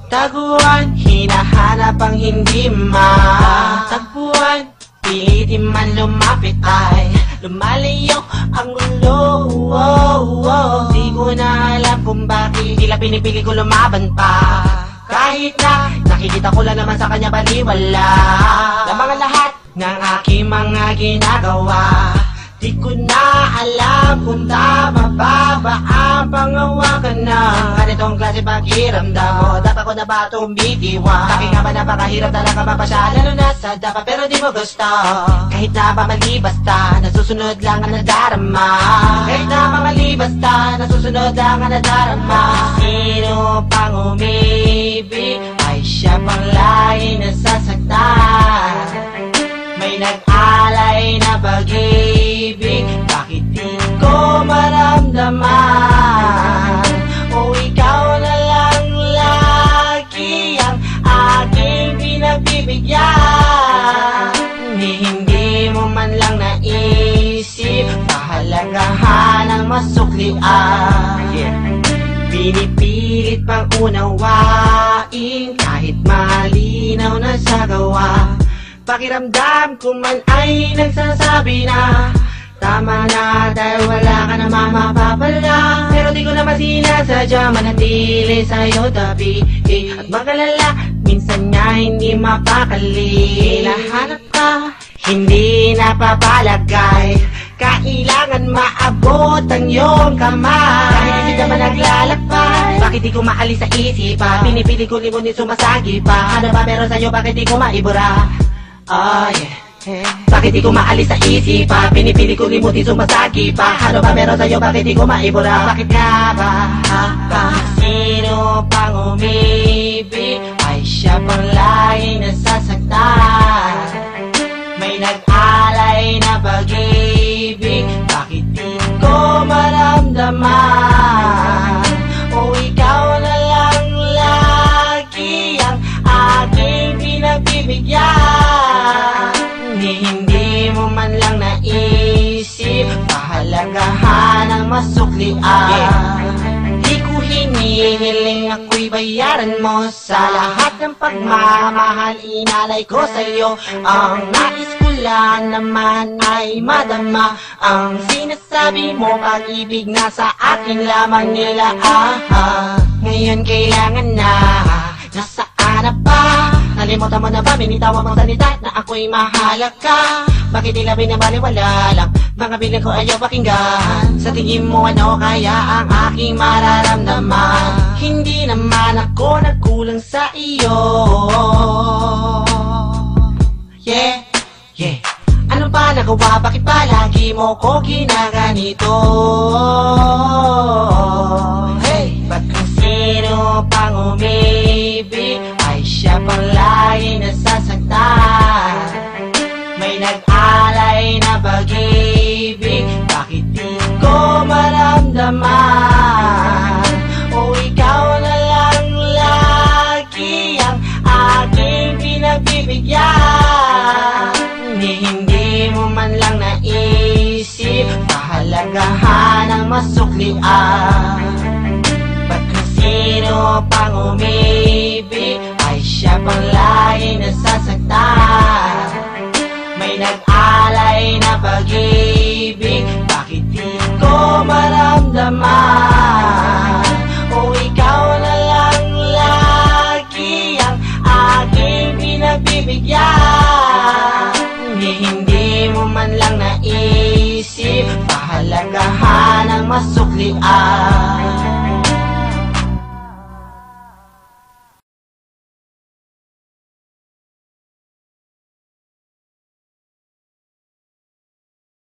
Taguan, hinahanap ang hindi matagpuan. Pilitin man lumapit ay lumalayo ang ulo. Di ko na alam kung bakit tila pinipili ko lumaban pa. Kahit na nakikita ko lang naman sa kanya baliwala na mga lahat ng aking mga ginagawa. Di ko na alam kung tama ba ang pangawakan ng ganitong klase pakiramdam mo. Dapat ko na ba tumitiwa? Bakit nga ba napakahirap talaga mapasya? Lalo na sa dapat pero di mo gusto. Kahit na pamali basta, nasusunod lang ang nadarama. Kahit na pamali basta, nasusunod lang ang nadarama. Sino pang umibig ay siya pang lagi nasasaktan. May nag-alay na pag-ibig, bakit di ko maramdaman? O ikaw na lang lagi ang aking pinagbibigyan. Hindi mo man lang naisip pahalagahan ang masuklian. Pinipilit pang unawain kahit malinaw na sa gawa. Pakiramdam ko man ay nagsasabi na tama na dahil wala ka na mapapala. Pero di ko naman sinasadya manatili sa'yo tabi. At magalala, minsan nga hindi mapakali. Hinahanap ka, hindi napapalagay. Kailangan maabot ang iyong kamay. Kahit hindi naman naglalakbay, bakit di ko maalis sa isipan? Pinipili ko limunin sumasagi pa. Ano ba meron sa'yo, bakit di ko maibura? Oh yeah. Bakit di ko maalis sa isipan? Pinipili ko limutin sumasagi pa. Ano ba meron sa'yo? Bakit di ko maibura? Bakit nga ba? Sino pang umibig ay siya pang lagi nasasaktan. May nag-alay na pag-ibig, bakit di ko maramdaman? O ikaw na lang lagi ang aking pinagbibigyan. Hindi mo man lang naisip pahalagahan ang masuklian. Di ko hinihiling ako'y bayaran mo sa lahat ng pagmamahal inalay ko sa'yo. Ang nais ko lang naman ay madama ang sinasabi mo, pag-ibig na sa akin lamang nila. Ngayon kailangan na, nasaan na ba? Nalimutan mo na ba, binitawan mong salita na ako'y mahalaga? Bakit tila binabaliwala lang mga bilang ko ayaw pakinggan? Sa tingin mo ano kaya ang aking mararamdaman? Hindi naman ako nagkulang sa iyo. Yeah, yeah. Ano pa nagawa? Bakit palagi mo ko ginaganito? Hey, ba't kung sino pang umibig ay siya pang lagi nasasaktan. May nag-alay na pag-ibig, bakit di ko maramdaman? O ikaw na lang lagi ang aking pinagbibigyan. Hindi mo man lang naisip pahalagahan ang masuklian. Ba't kung sino pang umibig ay siya pang lagi nasasaktan. May nag-alay na pag-ibig, bakit di ko maramdaman? O ikaw na lang lagi ang aking pinagbibigyan. Hindi mo man lang naisip pahalagahan ang masuklian.